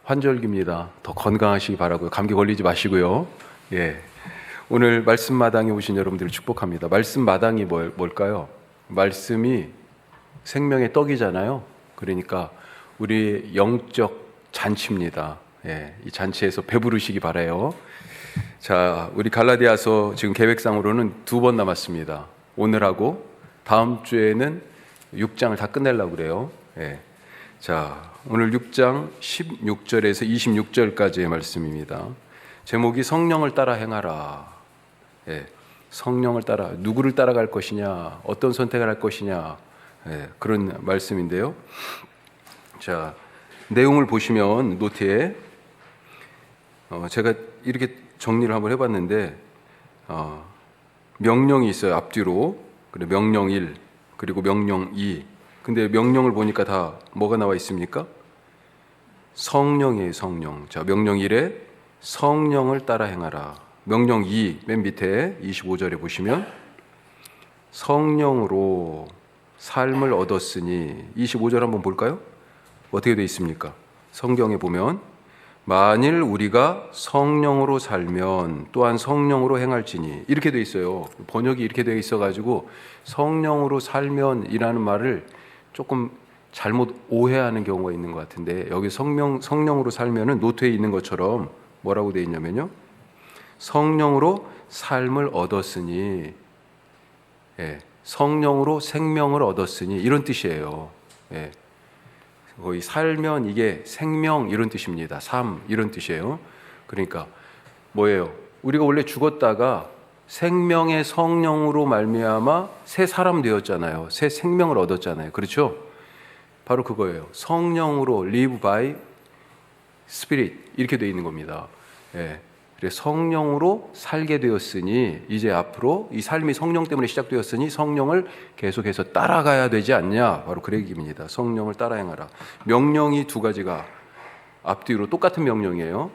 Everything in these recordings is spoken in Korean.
환절기입니다. 더 건강하시기 바라고요. 감기 걸리지 마시고요. 예. 오늘 말씀 마당에 오신 여러분들을 축복합니다. 말씀 마당이 뭘까요? 말씀이 생명의 떡이잖아요. 그러니까 우리 영적 잔치입니다. 예. 이 잔치에서 배부르시기 바라요. 자, 우리 갈라디아서 지금 계획상으로는 2번 남았습니다. 오늘하고 다음 주에는 6장을 다 끝내려고 그래요. 예. 자, 오늘 6장 16절에서 26절까지의 말씀입니다. 제목이 성령을 따라 행하라. 예. 성령을 따라, 누구를 따라갈 것이냐, 어떤 선택을 할 것이냐, 예. 그런 말씀인데요. 자, 내용을 보시면 노트에 제가 이렇게 정리를 한번 해봤는데 명령이 있어요. 앞뒤로. 그리고 명령 1, 그리고 명령 2. 근데 명령을 보니까 다 뭐가 나와 있습니까? 성령이에요. 성령. 자, 명령 1에 성령을 따라 행하라. 명령 2, 맨 밑에 25절에 보시면 성령으로 삶을 얻었으니, 25절 한번 볼까요? 어떻게 되어 있습니까? 성경에 보면 만일 우리가 성령으로 살면 또한 성령으로 행할지니, 이렇게 되어 있어요. 번역이 이렇게 되어 있어가지고 성령으로 살면이라는 말을 조금 잘못 오해하는 경우가 있는 것 같은데, 여기 성령으로 살면은 노트에 있는 것처럼 뭐라고 되어 있냐면요, 성령으로 삶을 얻었으니, 예, 성령으로 생명을 얻었으니, 이런 뜻이에요. 예. 거의 살면 이게 생명 이런 뜻입니다. 삶 이런 뜻이에요. 그러니까 뭐예요? 우리가 원래 죽었다가 생명의 성령으로 말미암아 새 사람 되었잖아요. 새 생명을 얻었잖아요. 그렇죠? 바로 그거예요. 성령으로 live by spirit 이렇게 되어 있는 겁니다. 예. 그래서 성령으로 살게 되었으니 이제 앞으로 이 삶이 성령 때문에 시작되었으니 성령을 계속해서 따라가야 되지 않냐, 바로 그 얘기입니다. 성령을 따라 행하라. 명령이 두 가지가 앞뒤로 똑같은 명령이에요.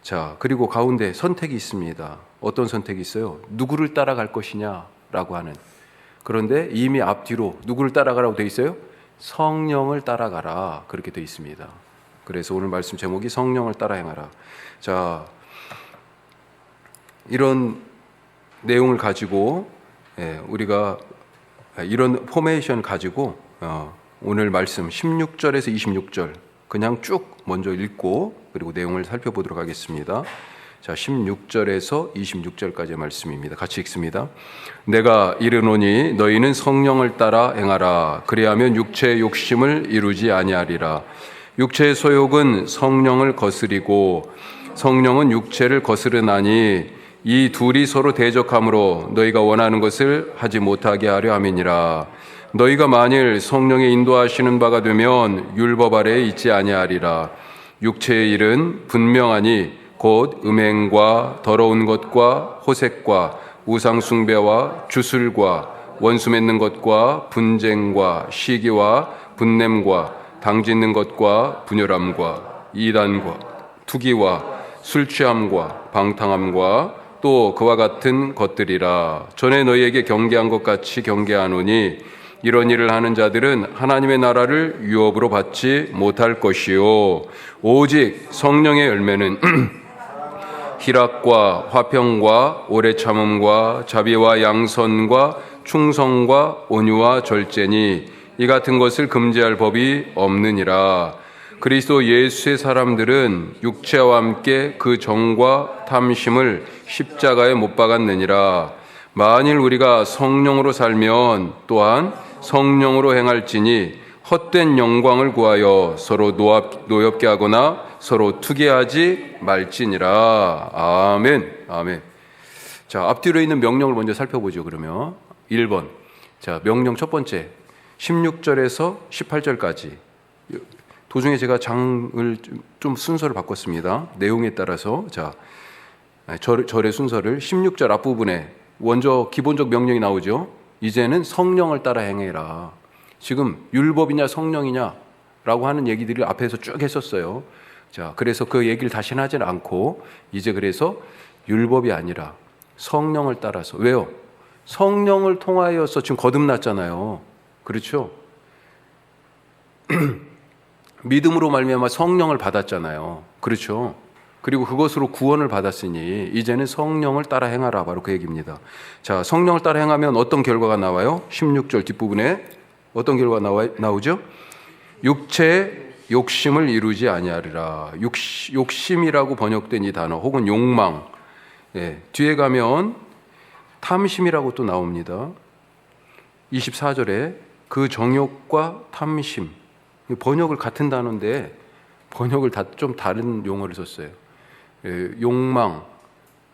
자, 그리고 가운데 선택이 있습니다. 어떤 선택이 있어요? 누구를 따라갈 것이냐라고 하는. 그런데 이미 앞뒤로 누구를 따라가라고 돼 있어요? 성령을 따라가라, 그렇게 돼 있습니다. 그래서 오늘 말씀 제목이 성령을 따라 행하라. 자, 이런 내용을 가지고 우리가 이런 포메이션 가지고 오늘 말씀 16절에서 26절 그냥 쭉 먼저 읽고 그리고 내용을 살펴보도록 하겠습니다. 자, 16절에서 26절까지의 말씀입니다. 같이 읽습니다. 내가 이르노니 너희는 성령을 따라 행하라. 그리하면 육체의 욕심을 이루지 아니하리라. 육체의 소욕은 성령을 거스리고 성령은 육체를 거스르나니 이 둘이 서로 대적하므로 너희가 원하는 것을 하지 못하게 하려 함이니라. 너희가 만일 성령의 인도하시는 바가 되면 율법 아래에 있지 아니하리라. 육체의 일은 분명하니 곧 음행과 더러운 것과 호색과 우상 숭배와 주술과 원수 맺는 것과 분쟁과 시기와 분냄과 당짓는 것과 분열함과 이단과 투기와 술 취함과 방탕함과 또 그와 같은 것들이라. 전에 너희에게 경계한 것 같이 경계하노니 이런 일을 하는 자들은 하나님의 나라를 유업으로 받지 못할 것이요 오직 성령의 열매는 희락과 화평과 오래 참음과 자비와 양선과 충성과 온유와 절제니 이 같은 것을 금지할 법이 없느니라. 그리스도 예수의 사람들은 육체와 함께 그 정과 탐심을 십자가에 못 박았느니라. 만일 우리가 성령으로 살면 또한 성령으로 행할지니 헛된 영광을 구하여 서로 노엽게 하거나 서로 투기하지 말지니라. 아멘. 아멘. 자, 앞뒤로 있는 명령을 먼저 살펴보죠. 그러면 1번. 자, 명령 첫 번째 16절에서 18절까지. 도중에 제가 장을 좀 순서를 바꿨습니다. 내용에 따라서. 자, 절의 순서를 16절 앞부분에 먼저 기본적 명령이 나오죠. 이제는 성령을 따라 행해라. 지금 율법이냐 성령이냐라고 하는 얘기들을 앞에서 쭉 했었어요. 자, 그래서 그 얘기를 다시는 하진 않고 이제 그래서 율법이 아니라 성령을 따라서. 왜요? 성령을 통하여서 지금 거듭났잖아요. 그렇죠? 믿음으로 말미암아 성령을 받았잖아요. 그렇죠. 그리고 그것으로 구원을 받았으니 이제는 성령을 따라 행하라. 바로 그 얘기입니다. 자, 성령을 따라 행하면 어떤 결과가 나와요? 16절 뒷부분에 어떤 결과가 나오죠? 육체의 욕심을 이루지 아니하리라. 욕심이라고 번역된 이 단어 혹은 욕망, 뒤에 가면 탐심이라고 또 나옵니다. 24절에 그 정욕과 탐심, 번역을 같은 단어인데 번역을 좀 다른 용어를 썼어요. 욕망,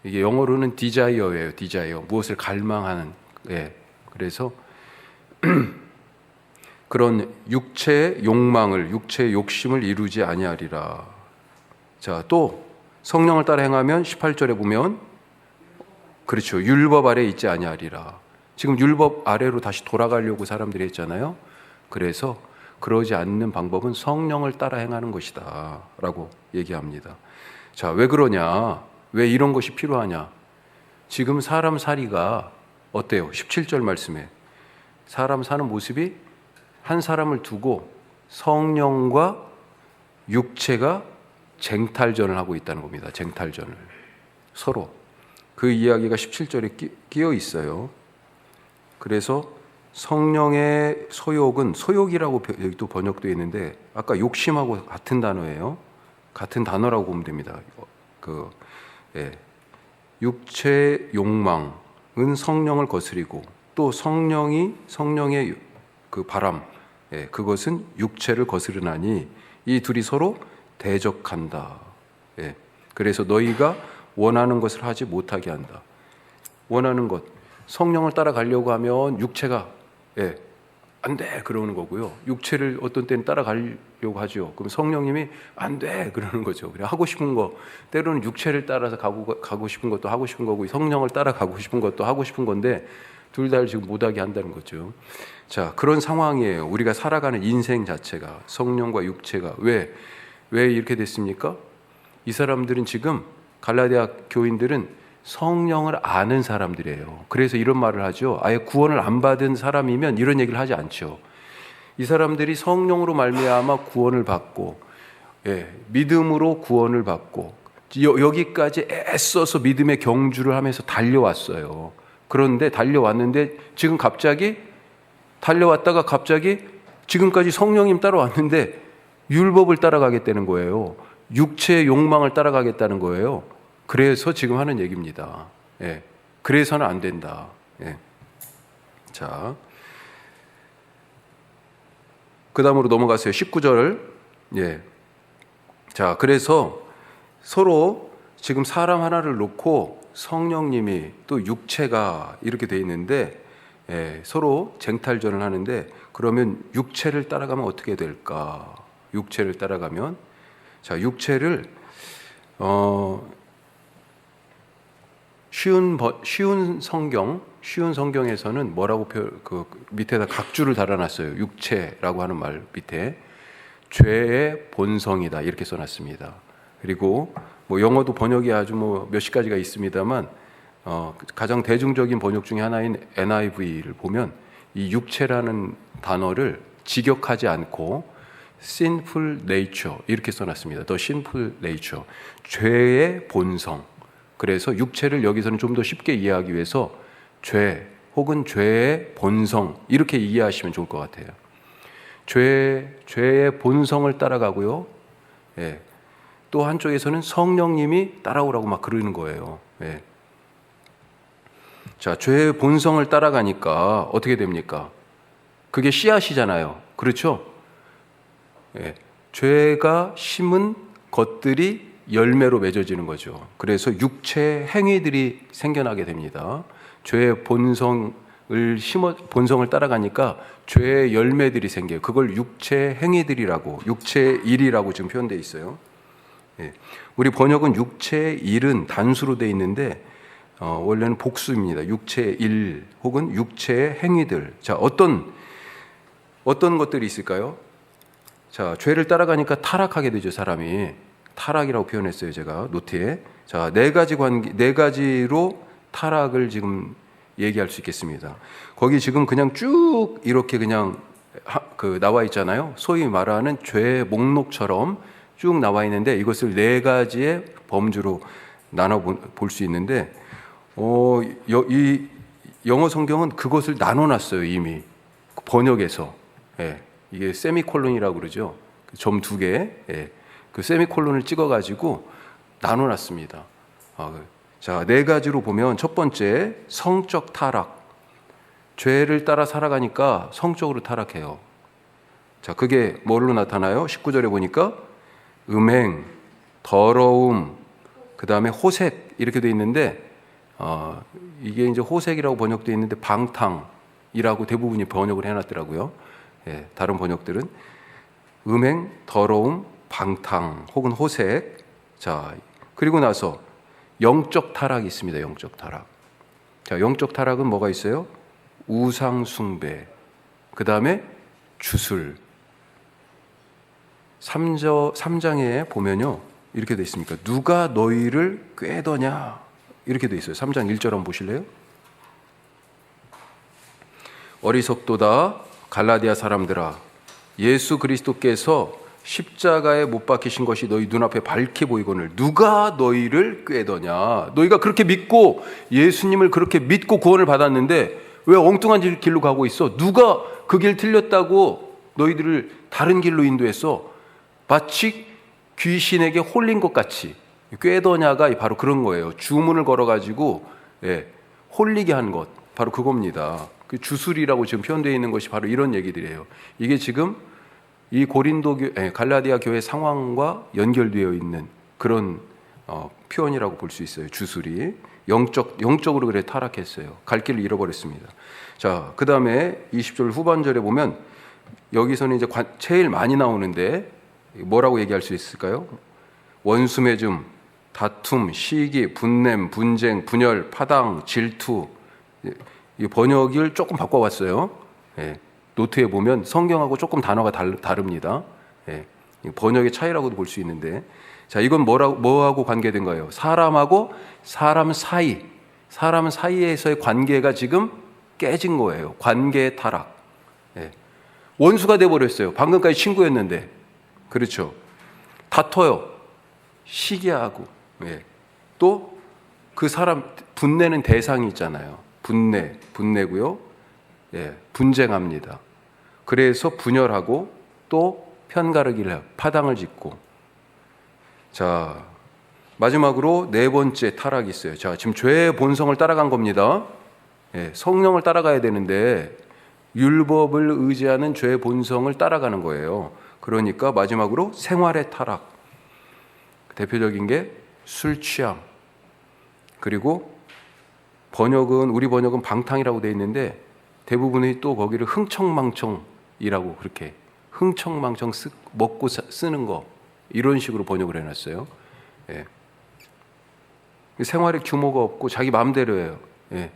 이게 영어로는 디자이어예요. 디자이어, 무엇을 갈망하는. 그래서 그런 육체의 욕망을, 육체의 욕심을 이루지 아니하리라. 자, 또 성령을 따라 행하면 18절에 보면 그렇죠. 율법 아래 있지 아니하리라. 지금 율법 아래로 다시 돌아가려고 사람들이 했잖아요. 그래서 그러지 않는 방법은 성령을 따라 행하는 것이다 라고 얘기합니다. 자, 왜 그러냐? 왜 이런 것이 필요하냐? 지금 사람 살이가 어때요? 17절 말씀에 사람 사는 모습이 한 사람을 두고 성령과 육체가 쟁탈전을 하고 있다는 겁니다. 쟁탈전을 서로. 그 이야기가 17절에 끼어 있어요. 그래서 성령의 소욕은, 소욕이라고 또 번역되어 있는데 아까 욕심하고 같은 단어예요. 같은 단어라고 보면 됩니다. 육체의 욕망은 성령을 거스리고 또 성령의 그 바람, 그것은 육체를 거스르나니 이 둘이 서로 대적한다. 그래서 너희가 원하는 것을 하지 못하게 한다. 원하는 것, 성령을 따라가려고 하면 육체가 안 돼 그러는 거고요. 육체를 어떤 때는 따라가려고 하죠. 그럼 성령님이 안 돼 그러는 거죠. 그래 하고 싶은 거, 때로는 육체를 따라서 가고 싶은 것도 하고 싶은 거고 성령을 따라가고 싶은 것도 하고 싶은 건데 둘 다 지금 못하게 한다는 거죠. 자, 그런 상황이에요. 우리가 살아가는 인생 자체가 성령과 육체가 왜 이렇게 됐습니까? 이 사람들은 지금 갈라디아 교인들은 성령을 아는 사람들이에요. 그래서 이런 말을 하죠. 아예 구원을 안 받은 사람이면 이런 얘기를 하지 않죠. 이 사람들이 성령으로 말미암아 구원을 받고, 믿음으로 구원을 받고 여기까지 애써서 믿음의 경주를 하면서 달려왔어요. 그런데 달려왔는데 지금 갑자기 달려왔다가 갑자기 지금까지 성령님 따라왔는데 율법을 따라가겠다는 거예요. 육체의 욕망을 따라가겠다는 거예요. 그래서 지금 하는 얘기입니다. 그래서는 안 된다. 자, 그 다음으로 넘어가세요. 19절. 자, 그래서 서로 지금 사람 하나를 놓고 성령님이 또 육체가 이렇게 돼 있는데 서로 쟁탈전을 하는데 그러면 육체를 따라가면 어떻게 될까? 육체를 따라가면 자, 육체를 쉬운 성경에서는 뭐라고 그 밑에다 각주를 달아놨어요. 육체라고 하는 말 밑에 죄의 본성이다 이렇게 써놨습니다. 그리고 뭐 영어도 번역이 아주 뭐 몇십 가지가 있습니다만 가장 대중적인 번역 중에 하나인 NIV를 보면 이 육체라는 단어를 직역하지 않고 sinful nature 이렇게 써놨습니다. The sinful nature, 죄의 본성. 그래서 육체를 여기서는 좀 더 쉽게 이해하기 위해서 죄 혹은 죄의 본성 이렇게 이해하시면 좋을 것 같아요. 죄의 본성을 따라가고요. 또 한쪽에서는 성령님이 따라오라고 막 그러는 거예요. 자, 죄의 본성을 따라가니까 어떻게 됩니까? 그게 씨앗이잖아요. 그렇죠? 죄가 심은 것들이 열매로 맺어지는 거죠. 그래서 육체 행위들이 생겨나게 됩니다. 죄의 본성을 따라가니까 죄의 열매들이 생겨요. 그걸 육체 행위들이라고, 육체의 일이라고 지금 표현되어 있어요. 우리 번역은 육체의 일은 단수로 되어 있는데 원래는 복수입니다. 육체의 일 혹은 육체의 행위들. 자, 어떤 것들이 있을까요? 자, 죄를 따라가니까 타락하게 되죠, 사람이. 타락이라고 표현했어요, 제가 노트에. 자, 네 가지로 타락을 지금 얘기할 수 있겠습니다. 거기 지금 그냥 쭉 이렇게 그냥 나와 있잖아요. 소위 말하는 죄의 목록처럼 쭉 나와 있는데 이것을 네 가지의 범주로 나눠 볼 수 있는데 이 영어 성경은 그것을 나눠놨어요. 이미 번역에서. 예, 이게 세미콜론이라고 그러죠. 점 두 개, 예, 그 세미콜론을 찍어가지고 나눠놨습니다. 자, 네 가지로 보면 첫 번째 성적 타락. 죄를 따라 살아가니까 성적으로 타락해요. 자, 그게 뭘로 나타나요? 19절에 보니까 음행, 더러움, 그 다음에 호색 이렇게 돼 있는데 이게 이제 호색이라고 번역되어 있는데 방탕이라고 대부분이 번역을 해놨더라고요. 예, 다른 번역들은 음행, 더러움, 방탕 혹은 호색. 자, 그리고 나서 영적 타락이 있습니다. 영적 타락. 자, 영적 타락은 뭐가 있어요? 우상 숭배, 그 다음에 주술. 3장에 보면요 이렇게 돼 있습니까? 누가 너희를 꾀더냐 이렇게 돼 있어요. 3장 1절 한번 보실래요? 어리석도다 갈라디아 사람들아, 예수 그리스도께서 십자가에 못 박히신 것이 너희 눈앞에 밝히 보이거늘 누가 너희를 꾀더냐. 너희가 그렇게 믿고 예수님을 그렇게 믿고 구원을 받았는데 왜 엉뚱한 길로 가고 있어? 누가 그 길 틀렸다고 너희들을 다른 길로 인도했어? 마치 귀신에게 홀린 것 같이. 꾀더냐가 바로 그런 거예요. 주문을 걸어가지고 홀리게 한 것, 바로 그겁니다. 그 주술이라고 지금 표현되어 있는 것이 바로 이런 얘기들이에요. 이게 지금 이 갈라디아 교회 상황과 연결되어 있는 그런 표현이라고 볼 수 있어요. 주술이 영적으로 그래 타락했어요. 갈 길을 잃어버렸습니다. 자, 그 다음에 20절 후반절에 보면 여기서는 이제 제일 많이 나오는데 뭐라고 얘기할 수 있을까요? 원수매즘, 다툼, 시기, 분냄, 분쟁, 분열, 파당, 질투. 이 번역을 조금 바꿔봤어요. 예, 노트에 보면 성경하고 조금 단어가 다릅니다. 예, 번역의 차이라고도 볼 수 있는데, 자, 이건 뭐하고 관계된 거예요? 사람하고 사람 사이에서의 관계가 지금 깨진 거예요. 관계의 타락. 예, 원수가 돼버렸어요. 방금까지 친구였는데, 그렇죠? 다퉈요. 시기하고. 예. 또 그 사람 분내는 대상이 있잖아요. 분내고요. 예, 분쟁합니다. 그래서 분열하고 또 편가르기를 해요. 파당을 짓고. 자, 마지막으로 네 번째 타락이 있어요. 자, 지금 죄의 본성을 따라간 겁니다. 예, 성령을 따라가야 되는데 율법을 의지하는 죄의 본성을 따라가는 거예요. 그러니까 마지막으로 생활의 타락. 대표적인 게 술 취함. 그리고 우리 번역은 방탕이라고 되어 있는데 대부분이 또 거기를 흥청망청이라고 그렇게 흥청망청 먹고 쓰는 거 이런 식으로 번역을 해놨어요. 예. 생활의 규모가 없고 자기 마음대로 해요. 예.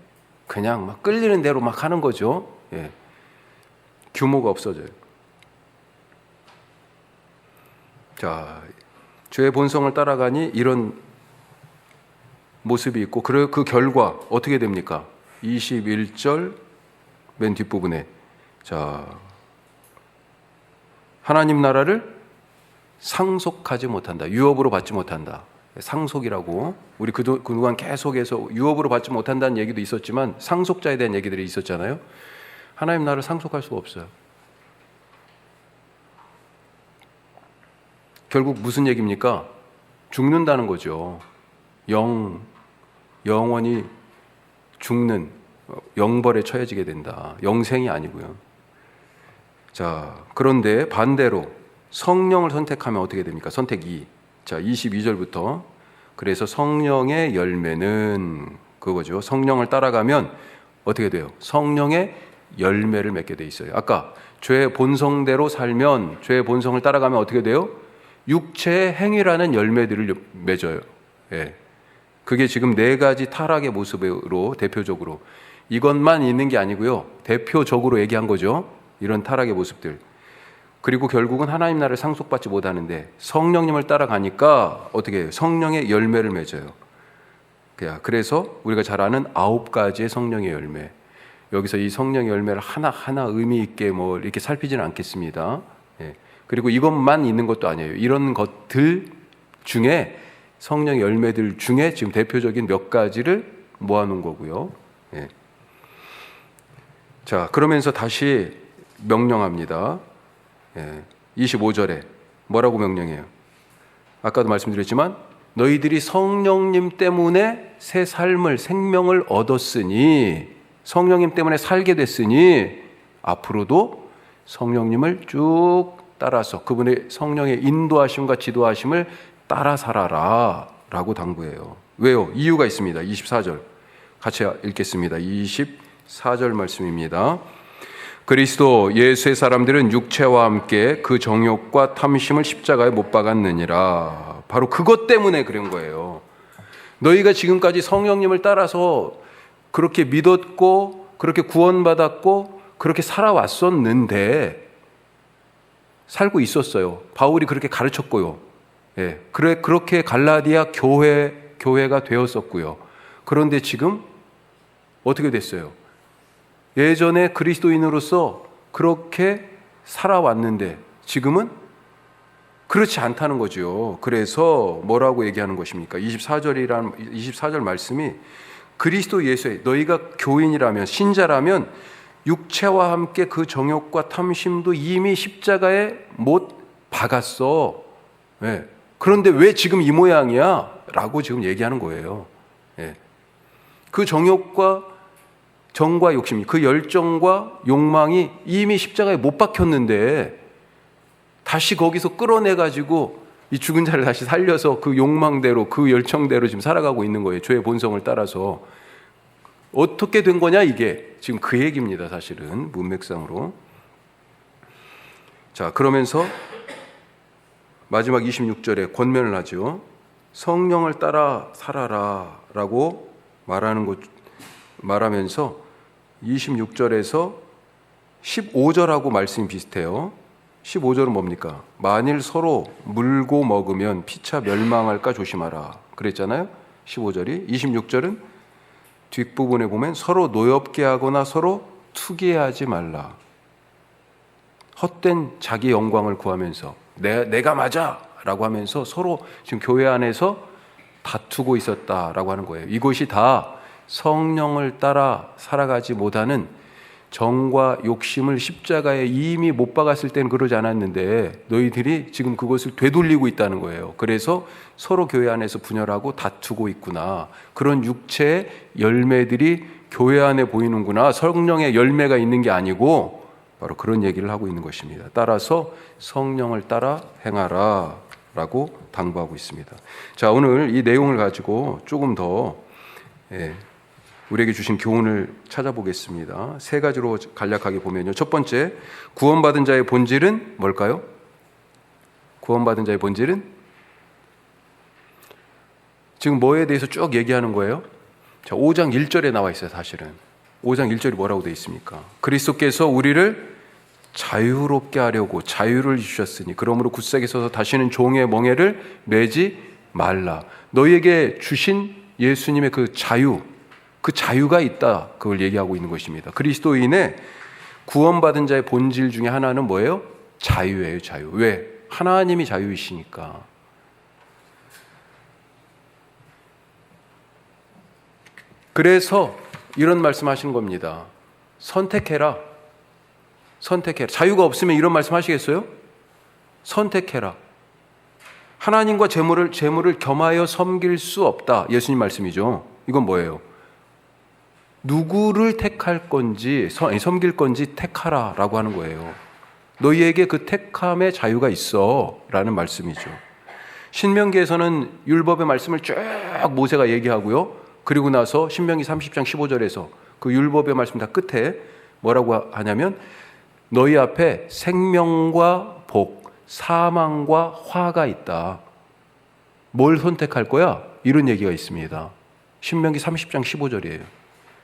그냥 막 끌리는 대로 막 하는 거죠. 예. 규모가 없어져요. 자, 죄의 본성을 따라가니 이런 모습이 있고 그 결과 어떻게 됩니까? 21절 맨 뒷부분에 자, 하나님 나라를 상속하지 못한다. 유업으로 받지 못한다. 상속이라고 우리 그동안 계속해서 유업으로 받지 못한다는 얘기도 있었지만 상속자에 대한 얘기들이 있었잖아요. 하나님 나라를 상속할 수가 없어요. 결국 무슨 얘기입니까? 죽는다는 거죠. 영원히 죽는 영벌에 처해지게 된다. 영생이 아니고요. 자, 그런데 반대로 성령을 선택하면 어떻게 됩니까? 선택 2. 자, 22절부터 그래서 성령의 열매는 그거죠. 성령을 따라가면 어떻게 돼요? 성령의 열매를 맺게 돼 있어요. 아까 죄의 본성대로 살면 죄의 본성을 따라가면 어떻게 돼요? 육체의 행위라는 열매들을 맺어요. 예. 그게 지금 네 가지 타락의 모습으로 대표적으로 이것만 있는 게 아니고요. 대표적으로 얘기한 거죠. 이런 타락의 모습들. 그리고 결국은 하나님 나라를 상속받지 못하는데 성령님을 따라가니까 어떻게 해요? 성령의 열매를 맺어요. 그래서 우리가 잘 아는 9가지의 성령의 열매. 여기서 이 성령의 열매를 하나하나 의미 있게 이렇게 살피지는 않겠습니다. 예. 그리고 이것만 있는 것도 아니에요. 이런 것들 중에 성령의 열매들 중에 지금 대표적인 몇 가지를 모아놓은 거고요. 예. 자, 그러면서 다시 명령합니다. 예. 25절에 뭐라고 명령해요? 아까도 말씀드렸지만 너희들이 성령님 때문에 새 삶을, 생명을 얻었으니, 성령님 때문에 살게 됐으니 앞으로도 성령님을 쭉 따라서 그분의 성령의 인도하심과 지도하심을 따라 살아라 라고 당부해요. 왜요? 이유가 있습니다. 24절 같이 읽겠습니다. 24절 말씀입니다. 그리스도 예수의 사람들은 육체와 함께 그 정욕과 탐심을 십자가에 못 박았느니라. 바로 그것 때문에 그런 거예요. 너희가 지금까지 성령님을 따라서 그렇게 믿었고 그렇게 구원받았고 그렇게 살아왔었는데, 살고 있었어요. 바울이 그렇게 가르쳤고요. 예, 그렇게 갈라디아 교회가 되었었고요. 그런데 지금 어떻게 됐어요? 예전에 그리스도인으로서 그렇게 살아왔는데 지금은 그렇지 않다는 거죠. 그래서 뭐라고 얘기하는 것입니까? 24절 말씀이 그리스도 예수에 너희가 교인이라면, 신자라면 육체와 함께 그 정욕과 탐심도 이미 십자가에 못 박았어. 예. 그런데 왜 지금 이 모양이야? 라고 지금 얘기하는 거예요. 예. 그 정욕과 정과 욕심, 그 열정과 욕망이 이미 십자가에 못 박혔는데 다시 거기서 끌어내가지고 이 죽은 자를 다시 살려서 그 욕망대로, 그 열정대로 지금 살아가고 있는 거예요. 죄의 본성을 따라서. 어떻게 된 거냐 이게 지금 그 얘기입니다. 사실은 문맥상으로. 자, 그러면서 마지막 26절에 권면을 하죠. 성령을 따라 살아라 라고 말하면서 26절에서 15절하고 말씀이 비슷해요. 15절은 뭡니까? 만일 서로 물고 먹으면 피차 멸망할까 조심하라 그랬잖아요. 15절이. 26절은 뒷부분에 보면 서로 노엽게 하거나 서로 투기하지 말라. 헛된 자기 영광을 구하면서 내가 맞아 라고 하면서 서로 지금 교회 안에서 다투고 있었다라고 하는 거예요. 이것이 다 성령을 따라 살아가지 못하는 정과 욕심을 십자가에 이미 못 박았을 때는 그러지 않았는데 너희들이 지금 그것을 되돌리고 있다는 거예요. 그래서 서로 교회 안에서 분열하고 다투고 있구나. 그런 육체의 열매들이 교회 안에 보이는구나. 성령의 열매가 있는 게 아니고 바로 그런 얘기를 하고 있는 것입니다. 따라서 성령을 따라 행하라 라고 당부하고 있습니다. 자, 오늘 이 내용을 가지고 조금 더 우리에게 주신 교훈을 찾아보겠습니다. 세 가지로 간략하게 보면요. 첫 번째, 구원받은 자의 본질은 뭘까요? 구원받은 자의 본질은 지금 뭐에 대해서 쭉 얘기하는 거예요? 자, 5장 1절에 나와 있어요. 사실은 5장 1절이 뭐라고 되어 있습니까? 그리스도께서 우리를 자유롭게 하려고 자유를 주셨으니 그러므로 굳세게 서서 다시는 종의 멍에를 매지 말라. 너희에게 주신 예수님의 그 자유가 있다. 그걸 얘기하고 있는 것입니다. 그리스도인의 구원받은 자의 본질 중에 하나는 뭐예요? 자유예요. 자유. 왜? 하나님이 자유이시니까. 그래서 이런 말씀하시는 겁니다. 선택해라. 자유가 없으면 이런 말씀 하시겠어요? 선택해라. 하나님과 재물을 겸하여 섬길 수 없다. 예수님 말씀이죠. 이건 뭐예요? 누구를 택할 건지 섬길 건지 택하라 라고 하는 거예요. 너희에게 그 택함의 자유가 있어 라는 말씀이죠. 신명기에서는 율법의 말씀을 쭉 모세가 얘기하고요. 그리고 나서 신명기 30장 15절에서 그 율법의 말씀 다 끝에 뭐라고 하냐면 너희 앞에 생명과 복, 사망과 화가 있다. 뭘 선택할 거야? 이런 얘기가 있습니다. 신명기 30장 15절이에요.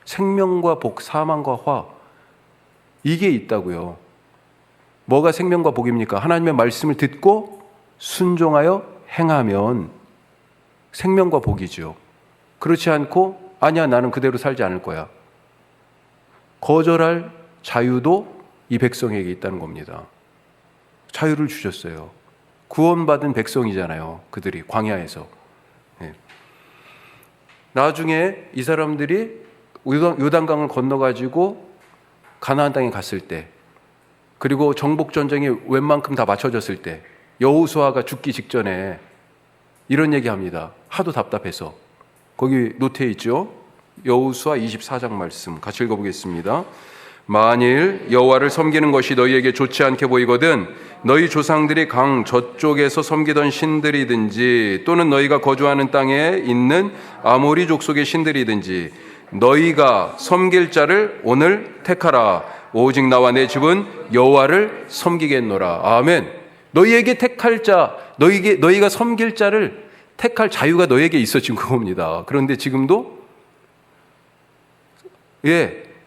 생명과 복, 사망과 화, 이게 있다고요. 뭐가 생명과 복입니까? 하나님의 말씀을 듣고 순종하여 행하면 생명과 복이죠. 그렇지 않고 아니야 나는 그대로 살지 않을 거야. 거절할 자유도 이 백성에게 있다는 겁니다. 자유를 주셨어요. 구원받은 백성이잖아요. 그들이 광야에서. 예. 나중에 이 사람들이 요단강을 건너가지고 가나안 땅에 갔을 때, 그리고 정복 전쟁이 웬만큼 다 맞춰졌을 때, 여호수아가 죽기 직전에 이런 얘기합니다. 하도 답답해서. 거기 노트에 있죠. 여호수아 24장 말씀 같이 읽어보겠습니다. 만일 여호와를 섬기는 것이 너희에게 좋지 않게 보이거든 너희 조상들이 강 저쪽에서 섬기던 신들이든지 또는 너희가 거주하는 땅에 있는 아모리 족속의 신들이든지 너희가 섬길 자를 오늘 택하라. 오직 나와 내 집은 여호와를 섬기겠노라. 아멘. 너희에게 택할 자, 너희가 섬길 자를 택할 자유가 너에게 있어 지금 그겁니다. 그런데 지금도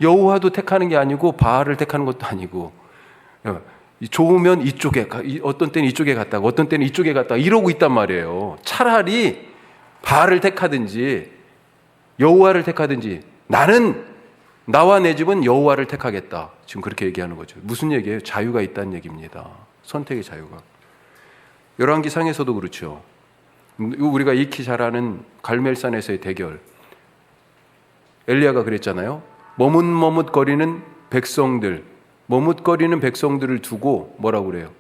여호와도 택하는 게 아니고 바알을 택하는 것도 아니고, 좋으면 이쪽에, 어떤 때는 이쪽에 갔다가 어떤 때는 이쪽에 갔다가 이러고 있단 말이에요. 차라리 바알을 택하든지 여호와를 택하든지, 나와 내 집은 여호와를 택하겠다. 지금 그렇게 얘기하는 거죠. 무슨 얘기예요? 자유가 있다는 얘기입니다. 선택의 자유가. 열왕기상에서도 그렇죠. 우리가 익히 잘 아는 갈멜산에서의 대결. 엘리야가 그랬잖아요. 머뭇머뭇거리는 백성들을 두고 뭐라고 그래요?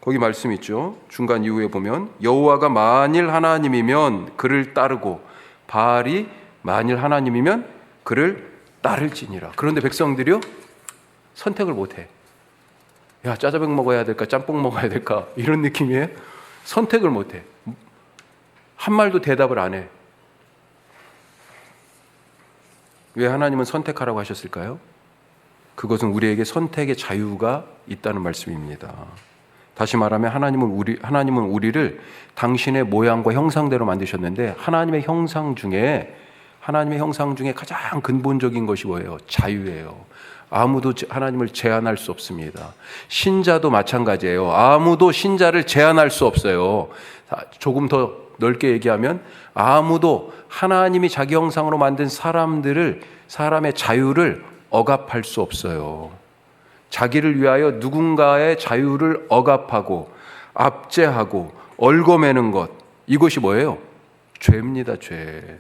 거기 말씀 있죠. 중간 이후에 보면 여호와가 만일 하나님이면 그를 따르고 바알이 만일 하나님이면 그를 따를지니라. 그런데 백성들이요, 선택을 못해. 야, 짜장면 먹어야 될까 짬뽕 먹어야 될까 이런 느낌이에요. 선택을 못해. 한 말도 대답을 안 해. 왜 하나님은 선택하라고 하셨을까요? 그것은 우리에게 선택의 자유가 있다는 말씀입니다. 다시 말하면 하나님은 우리를 당신의 모양과 형상대로 만드셨는데 하나님의 형상 중에 가장 근본적인 것이 뭐예요? 자유예요. 아무도 하나님을 제한할 수 없습니다. 신자도 마찬가지예요. 아무도 신자를 제한할 수 없어요. 조금 더 넓게 얘기하면 아무도 하나님이 자기 형상으로 만든 사람의 자유를 억압할 수 없어요. 자기를 위하여 누군가의 자유를 억압하고 압제하고 얽어매는 것, 이것이 뭐예요? 죄입니다. 죄.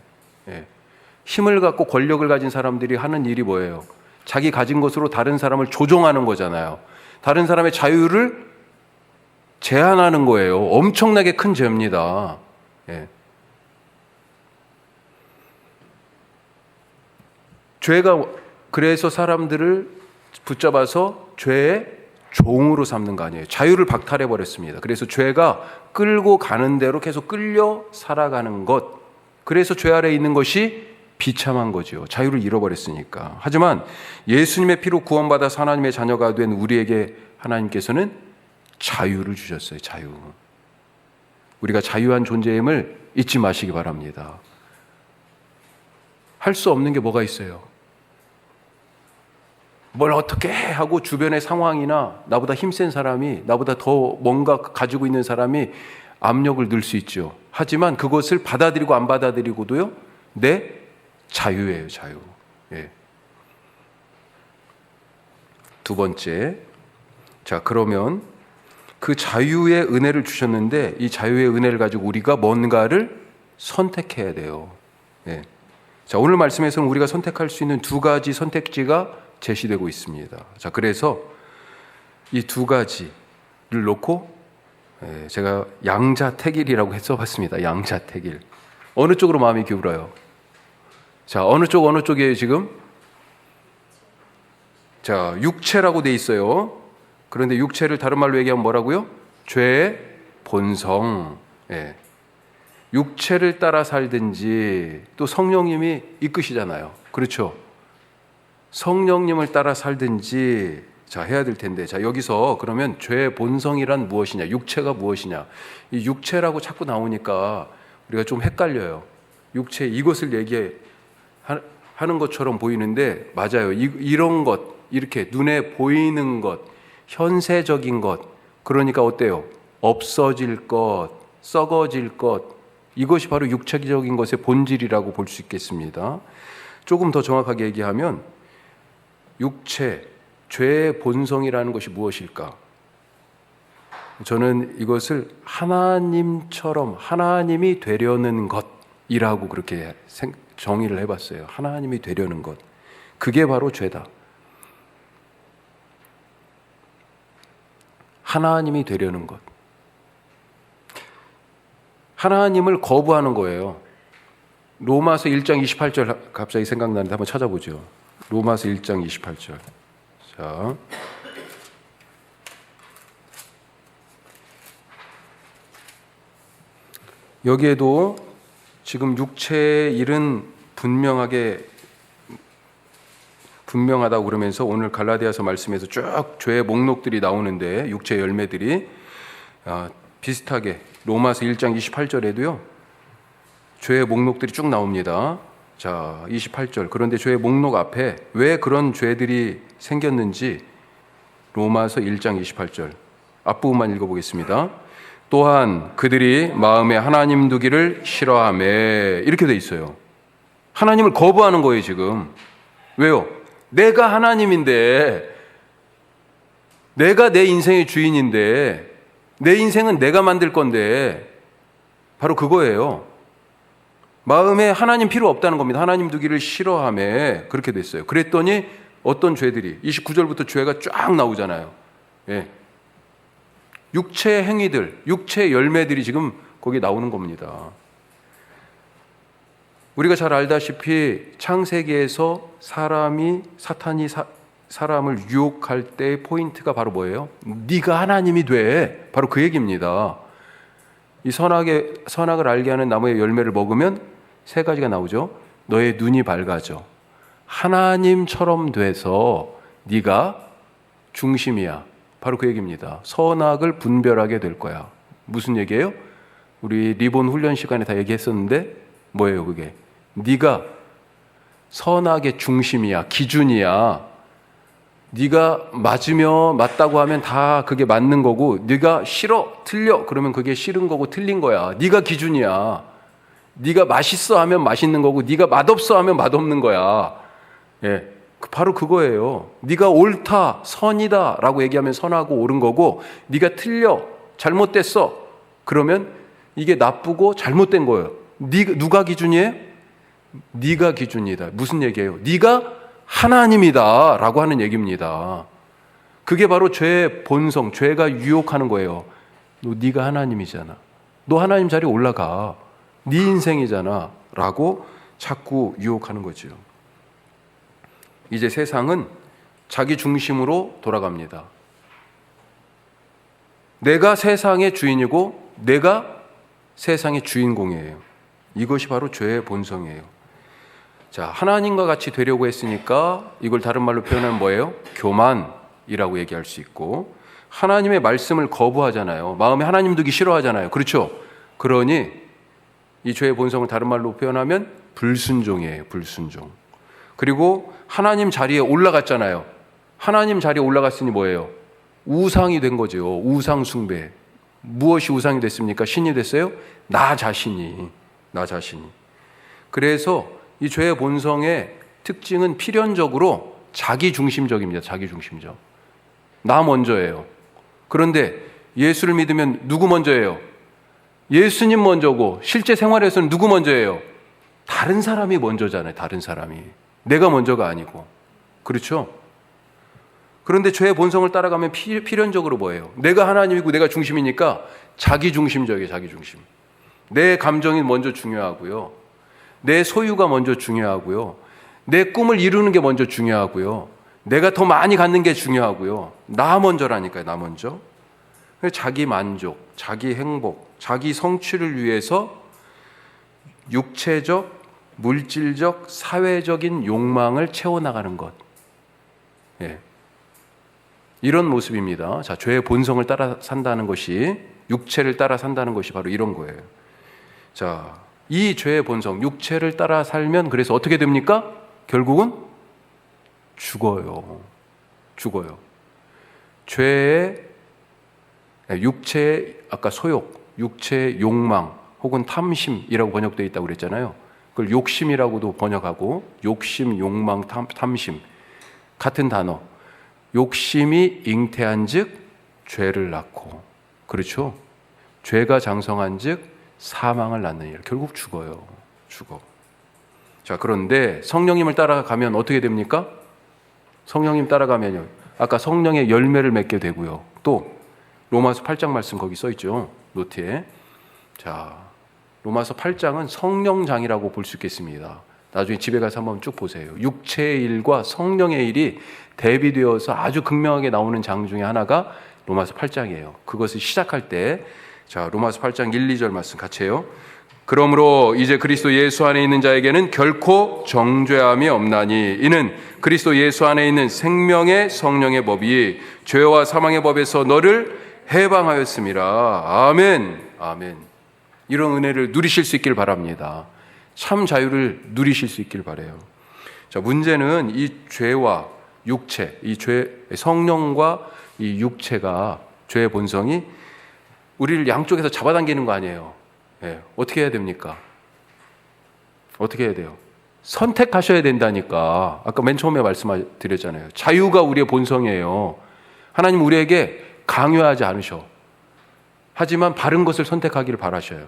힘을 갖고 권력을 가진 사람들이 하는 일이 뭐예요? 자기 가진 것으로 다른 사람을 조종하는 거잖아요. 다른 사람의 자유를 제한하는 거예요. 엄청나게 큰 죄입니다. 죄가 그래서 사람들을 붙잡아서 죄의 종으로 삼는 거 아니에요. 자유를 박탈해 버렸습니다. 그래서 죄가 끌고 가는 대로 계속 끌려 살아가는 것. 그래서 죄 아래에 있는 것이 비참한 거죠. 자유를 잃어버렸으니까. 하지만 예수님의 피로 구원받아서 하나님의 자녀가 된 우리에게 하나님께서는 자유를 주셨어요. 자유. 우리가 자유한 존재임을 잊지 마시기 바랍니다. 할 수 없는 게 뭐가 있어요? 뭘 어떻게 하고 주변의 상황이나 나보다 힘센 사람이, 나보다 더 뭔가 가지고 있는 사람이 압력을 넣을 수 있죠. 하지만 그것을 받아들이고 안 받아들이고도요, 내 자유예요, 자유. 두 번째. 자, 그러면 그 자유의 은혜를 주셨는데 이 자유의 은혜를 가지고 우리가 뭔가를 선택해야 돼요. 자, 오늘 말씀에서는 우리가 선택할 수 있는 두 가지 선택지가 제시되고 있습니다. 자, 그래서 이 두 가지를 놓고 제가 양자택일이라고 써봤습니다. 양자택일. 어느 쪽으로 마음이 기울어요? 자, 어느 쪽이에요 지금? 자, 육체라고 돼 있어요. 그런데 육체를 다른 말로 얘기하면 뭐라고요? 죄의 본성. 육체를 따라 살든지, 또 성령님이 이끄시잖아요. 그렇죠? 성령님을 따라 살든지 해야 될 텐데, 자, 여기서 그러면 죄의 본성이란 무엇이냐, 육체가 무엇이냐, 이 육체라고 자꾸 나오니까 우리가 좀 헷갈려요. 육체, 이것을 얘기하는 것처럼 보이는데 맞아요. 이런 것, 이렇게 눈에 보이는 것, 현세적인 것, 그러니까 어때요? 없어질 것, 썩어질 것, 이것이 바로 육체적인 것의 본질이라고 볼 수 있겠습니다. 조금 더 정확하게 얘기하면 육체, 죄의 본성이라는 것이 무엇일까? 저는 이것을 하나님처럼 하나님이 되려는 것이라고 그렇게 정의를 해봤어요. 하나님이 되려는 것. 그게 바로 죄다. 하나님이 되려는 것. 하나님을 거부하는 거예요. 로마서 1장 28절 갑자기 생각나는데 한번 찾아보죠. 로마서 1장 28절. 자, 여기에도 지금 육체의 일은 분명하다고 그러면서 오늘 갈라디아서 말씀에서 쭉 죄의 목록들이 나오는데 육체의 열매들이 비슷하게 로마서 1장 28절에도요 죄의 목록들이 쭉 나옵니다. 자, 28절. 그런데 죄의 목록 앞에 왜 그런 죄들이 생겼는지 로마서 1장 28절 앞부분만 읽어보겠습니다. 또한 그들이 마음에 하나님 두기를 싫어하며 이렇게 돼 있어요. 하나님을 거부하는 거예요 지금. 왜요? 내가 하나님인데, 내가 내 인생의 주인인데, 내 인생은 내가 만들 건데 바로 그거예요. 마음에 하나님 필요 없다는 겁니다. 하나님 두기를 싫어하며 그렇게 됐어요. 그랬더니 어떤 죄들이 29절부터 죄가 쫙 나오잖아요. 예. 육체의 행위들, 육체의 열매들이 지금 거기 나오는 겁니다. 우리가 잘 알다시피 창세기에서 사탄이 사람을 유혹할 때의 포인트가 바로 뭐예요? 네가 하나님이 돼. 바로 그 얘기입니다. 이 선악을 알게 하는 나무의 열매를 먹으면 세 가지가 나오죠. 너의 눈이 밝아져. 하나님처럼 돼서 네가 중심이야. 바로 그 얘기입니다. 선악을 분별하게 될 거야. 무슨 얘기예요? 우리 리본 훈련 시간에 다 얘기했었는데 뭐예요 그게? 네가 선악의 중심이야. 기준이야. 네가 맞다고 하면 다 그게 맞는 거고, 네가 싫어, 틀려 그러면 그게 싫은 거고 틀린 거야. 네가 기준이야. 네가 맛있어 하면 맛있는 거고, 네가 맛없어 하면 맛없는 거야. 예, 바로 그거예요. 네가 옳다, 선이다 라고 얘기하면 선하고 옳은 거고, 네가 틀려, 잘못됐어 그러면 이게 나쁘고 잘못된 거예요. 누가 기준이에요? 네가 기준이다. 무슨 얘기예요? 네가 하나님이다 라고 하는 얘기입니다. 그게 바로 죄의 본성, 죄가 유혹하는 거예요. 네가 하나님이잖아. 너 하나님 자리에 올라가. 네 인생이잖아 라고 자꾸 유혹하는 거죠. 이제 세상은 자기 중심으로 돌아갑니다. 내가 세상의 주인이고 내가 세상의 주인공이에요. 이것이 바로 죄의 본성이에요. 자, 하나님과 같이 되려고 했으니까 이걸 다른 말로 표현하면 뭐예요? 교만이라고 얘기할 수 있고, 하나님의 말씀을 거부하잖아요. 마음에 하나님 두기 싫어하잖아요. 그렇죠? 그러니 이 죄의 본성을 다른 말로 표현하면 불순종이에요. 불순종. 그리고 하나님 자리에 올라갔잖아요. 하나님 자리에 올라갔으니 뭐예요? 우상이 된 거죠. 우상 숭배. 무엇이 우상이 됐습니까? 신이 됐어요? 나 자신이. 그래서 이 죄의 본성의 특징은 필연적으로 자기중심적입니다. 자기중심적. 나 먼저예요. 그런데 예수를 믿으면 누구 먼저예요? 예수님 먼저고, 실제 생활에서는 누구 먼저예요? 다른 사람이 먼저잖아요. 다른 사람이. 내가 먼저가 아니고. 그렇죠? 그런데 죄의 본성을 따라가면 필연적으로 뭐예요? 내가 하나님이고 내가 중심이니까 자기중심적이에요. 자기중심. 내 감정이 먼저 중요하고요. 내 소유가 먼저 중요하고요. 내 꿈을 이루는 게 먼저 중요하고요. 내가 더 많이 갖는 게 중요하고요. 나 먼저라니까요. 나 먼저. 자기 만족, 자기 행복, 자기 성취를 위해서 육체적, 물질적, 사회적인 욕망을 채워나가는 것. 예. 이런 모습입니다. 자, 죄의 본성을 따라 산다는 것이, 육체를 따라 산다는 것이 바로 이런 거예요. 자, 이 죄의 본성, 육체를 따라 살면 그래서 어떻게 됩니까? 결국은 죽어요. 죄의 육체의 아까 소욕, 육체의 욕망 혹은 탐심이라고 번역되어 있다고 그랬잖아요. 그걸 욕심이라고도 번역하고, 욕심, 욕망, 탐심 같은 단어. 욕심이 잉태한 즉 죄를 낳고, 그렇죠? 죄가 장성한 즉 사망을 낳느니라. 결국 죽어요. 죽어. 자, 그런데 성령님을 따라가면 어떻게 됩니까? 성령님 따라가면요, 아까 성령의 열매를 맺게 되고요. 또 로마서 8장 말씀 거기 써 있죠, 노트에. 자, 로마서 8장은 성령장이라고 볼 수 있겠습니다. 나중에 집에 가서 한번 쭉 보세요. 육체의 일과 성령의 일이 대비되어서 아주 극명하게 나오는 장 중에 하나가 로마서 8장이에요. 그것을 시작할 때, 자, 로마서 8장 1, 2절 말씀 같이 해요. 그러므로 이제 그리스도 예수 안에 있는 자에게는 결코 정죄함이 없나니 이는 그리스도 예수 안에 있는 생명의 성령의 법이 죄와 사망의 법에서 너를 해방하였음이라. 아멘. 아멘. 이런 은혜를 누리실 수 있길 바랍니다. 참 자유를 누리실 수 있길 바라요. 자, 문제는 이 죄와 육체, 이 성령과 이 육체가, 죄의 본성이 우리를 양쪽에서 잡아당기는 거 아니에요. 예, 어떻게 해야 됩니까? 어떻게 해야 돼요? 선택하셔야 된다니까. 아까 맨 처음에 말씀드렸잖아요. 자유가 우리의 본성이에요. 하나님 우리에게 강요하지 않으셔. 하지만 바른 것을 선택하기를 바라셔요.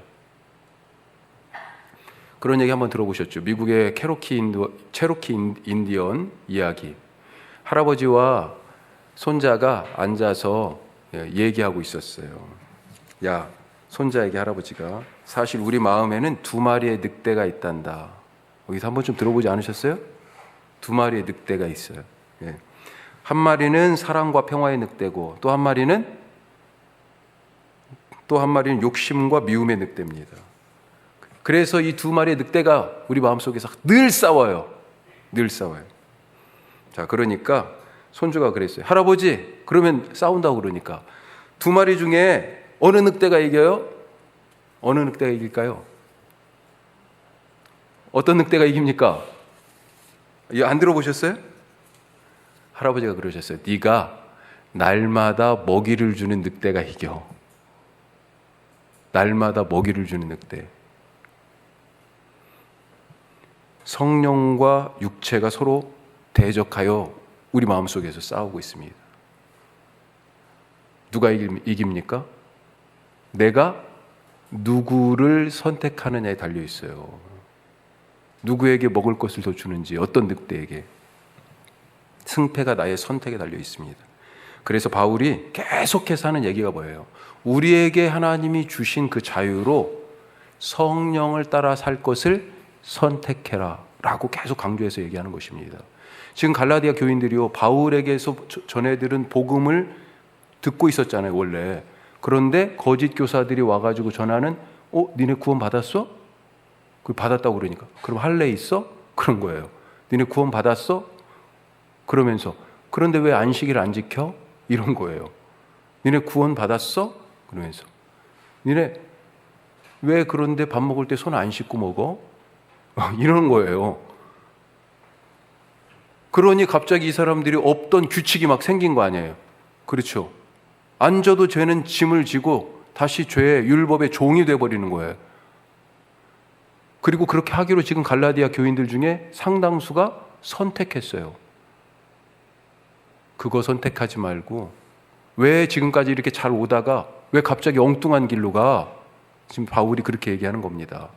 그런 얘기 한번 들어보셨죠? 미국의 체로키 인디언 이야기. 할아버지와 손자가 앉아서 얘기하고 있었어요. 야, 손자에게 할아버지가, 사실 우리 마음에는 2마리의 늑대가 있단다. 여기서 한번 좀 들어보지 않으셨어요? 2마리의 늑대가 있어요. 예. 한 마리는 사랑과 평화의 늑대고 또 한 마리는 욕심과 미움의 늑대입니다. 그래서 이 2마리의 늑대가 우리 마음속에서 늘 싸워요. 늘 싸워요. 자, 그러니까 손주가 그랬어요. 할아버지, 그러면 싸운다고 그러니까 2마리 중에 어느 늑대가 이겨요? 어느 늑대가 이길까요? 어떤 늑대가 이깁니까? 안 들어보셨어요? 할아버지가 그러셨어요. 네가 날마다 먹이를 주는 늑대가 이겨. 날마다 먹이를 주는 늑대. 성령과 육체가 서로 대적하여 우리 마음속에서 싸우고 있습니다. 누가 이깁니까? 내가 누구를 선택하느냐에 달려 있어요. 누구에게 먹을 것을 더 주는지, 어떤 늑대에게. 승패가 나의 선택에 달려 있습니다. 그래서 바울이 계속해서 하는 얘기가 뭐예요? 우리에게 하나님이 주신 그 자유로 성령을 따라 살 것을 선택해라 라고 계속 강조해서 얘기하는 것입니다. 지금 갈라디아 교인들이요, 바울에게서 전해들은 복음을 듣고 있었잖아요, 원래. 그런데 거짓 교사들이 와가지고 전하는, 니네 구원 받았어? 그 받았다고 그러니까, 그럼 할례 있어? 그런 거예요. 니네 구원 받았어? 그러면서, 그런데 왜 안식일 안 지켜? 이런 거예요. 니네 구원 받았어? 그러면서, 니네 왜 그런데 밥 먹을 때 손 안 씻고 먹어? 이런 거예요. 그러니 갑자기 이 사람들이 없던 규칙이 막 생긴 거 아니에요. 그렇죠. 안 져도 죄는 짐을 지고 다시 죄의 율법의 종이 되어버리는 거예요. 그리고 그렇게 하기로 지금 갈라디아 교인들 중에 상당수가 선택했어요. 그거 선택하지 말고 왜 지금까지 이렇게 잘 오다가 왜 갑자기 엉뚱한 길로 가? 지금 바울이 그렇게 얘기하는 겁니다.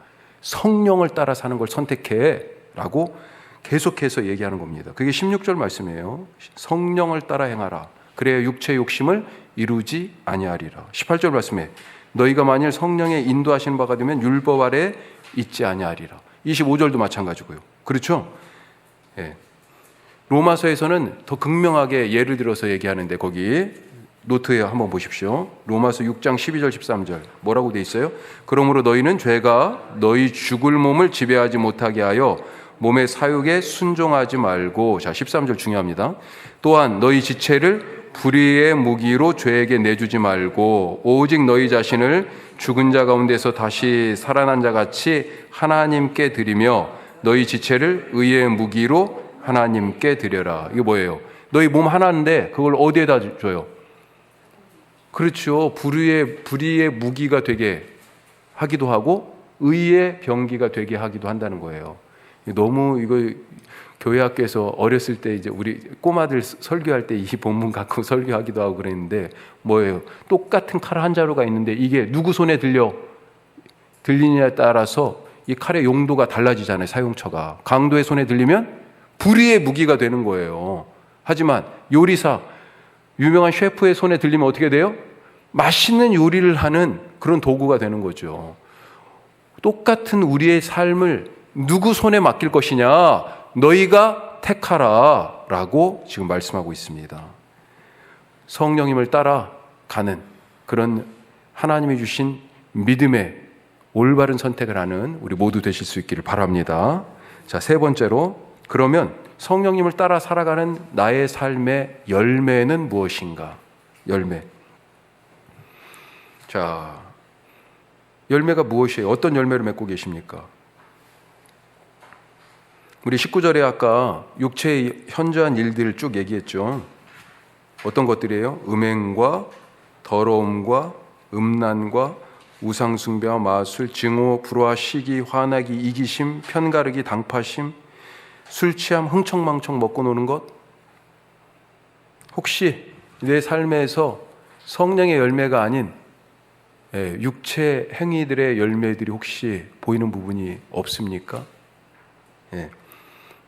성령을 따라 사는 걸 선택해 라고 계속해서 얘기하는 겁니다. 그게 16절 말씀이에요. 성령을 따라 행하라. 그래야 육체의 욕심을 이루지 아니하리라. 18절 말씀에 너희가 만일 성령의 인도하시는 바가 되면 율법 아래 있지 아니하리라. 25절도 마찬가지고요. 그렇죠? 예. 로마서에서는 더 극명하게 예를 들어서 얘기하는데 거기 노트에 한번 보십시오. 로마서 6장 12절 13절 뭐라고 돼 있어요? 그러므로 너희는 죄가 너희 죽을 몸을 지배하지 못하게 하여 몸의 사육에 순종하지 말고, 자 13절 중요합니다. 또한 너희 지체를 불의의 무기로 죄에게 내주지 말고 오직 너희 자신을 죽은 자 가운데서 다시 살아난 자 같이 하나님께 드리며 너희 지체를 의의 무기로 하나님께 드려라. 이게 뭐예요? 너희 몸 하나인데 그걸 어디에다 줘요? 그렇죠. 불의의 무기가 되게 하기도 하고 의의 병기가 되게 하기도 한다는 거예요. 너무 이거 교회 학교에서 어렸을 때 이제 우리 꼬마들 설교할 때 이 본문 갖고 설교하기도 하고 그랬는데 뭐예요? 똑같은 칼 한 자루가 있는데 이게 누구 손에 들리냐에 따라서 이 칼의 용도가 달라지잖아요. 사용처가. 강도의 손에 들리면 불의의 무기가 되는 거예요. 하지만 요리사, 유명한 셰프의 손에 들리면 어떻게 돼요? 맛있는 요리를 하는 그런 도구가 되는 거죠. 똑같은 우리의 삶을 누구 손에 맡길 것이냐? 너희가 택하라 라고 지금 말씀하고 있습니다. 성령님을 따라가는 그런 하나님이 주신 믿음의 올바른 선택을 하는 우리 모두 되실 수 있기를 바랍니다. 자, 세 번째로, 그러면 성령님을 따라 살아가는 나의 삶의 열매는 무엇인가? 열매. 자, 열매가 무엇이에요? 어떤 열매를 맺고 계십니까? 우리 19절에 아까 육체의 현저한 일들을 쭉 얘기했죠. 어떤 것들이에요? 음행과 더러움과 음란과 우상숭배와 마술, 증오, 불화, 시기, 화나기, 이기심, 편가르기, 당파심, 술 취함, 흥청망청 먹고 노는 것. 혹시 내 삶에서 성령의 열매가 아닌 육체 행위들의 열매들이 혹시 보이는 부분이 없습니까?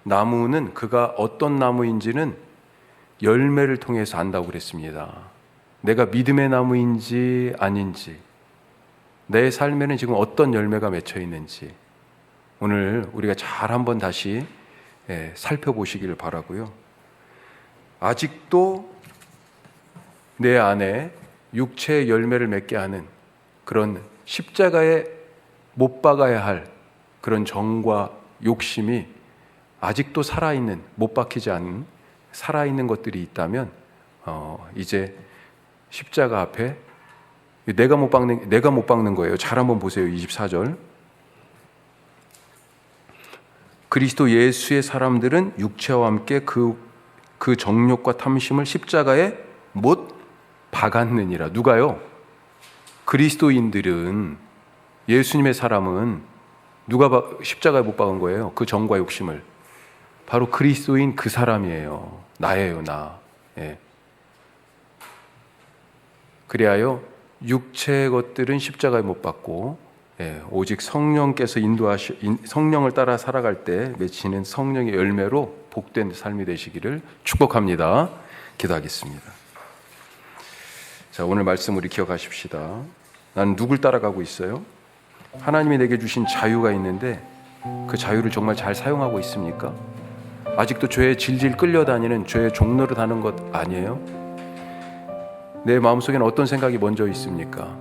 나무는 그가 어떤 나무인지는 열매를 통해서 안다고 그랬습니다. 내가 믿음의 나무인지 아닌지, 내 삶에는 지금 어떤 열매가 맺혀 있는지 오늘 우리가 잘 한번 다시 살펴보시기를 바라고요. 아직도 내 안에 육체의 열매를 맺게 하는 그런 십자가에 못 박아야 할 그런 정과 욕심이 아직도 살아있는, 못 박히지 않은 살아있는 것들이 있다면 이제 십자가 앞에 내가 못 박는 거예요. 잘 한번 보세요. 24절. 그리스도 예수의 사람들은 육체와 함께 그 정욕과 탐심을 십자가에 못 박았느니라. 누가요? 그리스도인들은, 예수님의 사람은 누가 십자가에 못 박은 거예요? 그 정과 욕심을. 바로 그리스도인 그 사람이에요. 나예요, 나. 그리하여 육체의 것들은 십자가에 못 박고 오직 성령께서 성령을 따라 살아갈 때 맺히는 성령의 열매로 복된 삶이 되시기를 축복합니다. 기도하겠습니다. 자, 오늘 말씀 우리 기억하십시다. 나는 누굴 따라가고 있어요? 하나님이 내게 주신 자유가 있는데 그 자유를 정말 잘 사용하고 있습니까? 아직도 죄에 질질 끌려다니는 죄의 종로를 하는 것 아니에요? 내 마음속에는 어떤 생각이 먼저 있습니까?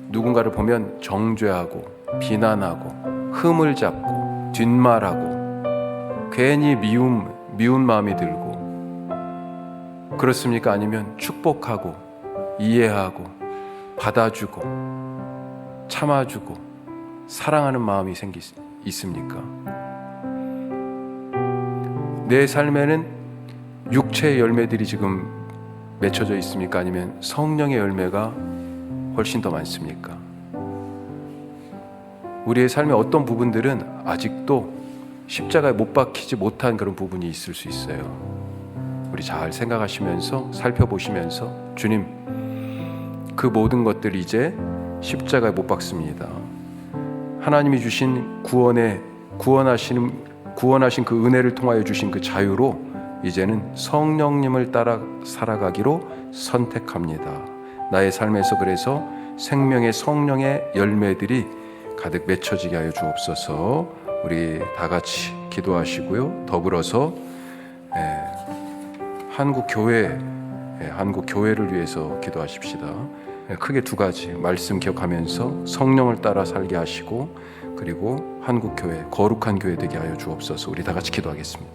누군가를 보면 정죄하고 비난하고 흠을 잡고 뒷말하고 괜히 미운 마음이 들고, 그렇습니까? 아니면 축복하고 이해하고 받아주고 참아주고 사랑하는 마음이 있습니까? 내 삶에는 육체의 열매들이 지금 맺혀져 있습니까? 아니면 성령의 열매가 훨씬 더 많습니까? 우리의 삶의 어떤 부분들은 아직도 십자가에 못 박히지 못한 그런 부분이 있을 수 있어요. 우리 잘 생각하시면서 살펴보시면서, 주님, 그 모든 것들이 이제 십자가에 못 박습니다. 하나님이 주신 구원하신 그 은혜를 통하여 주신 그 자유로 이제는 성령님을 따라 살아가기로 선택합니다. 나의 삶에서 그래서 생명의 성령의 열매들이 가득 맺혀지게 하여 주옵소서. 우리 다 같이 기도하시고요. 더불어서 한국 교회를 위해서 기도하십시다. 크게 두 가지 말씀 기억하면서 성령을 따라 살게 하시고, 그리고 한국 교회, 거룩한 교회 되게 하여 주옵소서. 우리 다 같이 기도하겠습니다.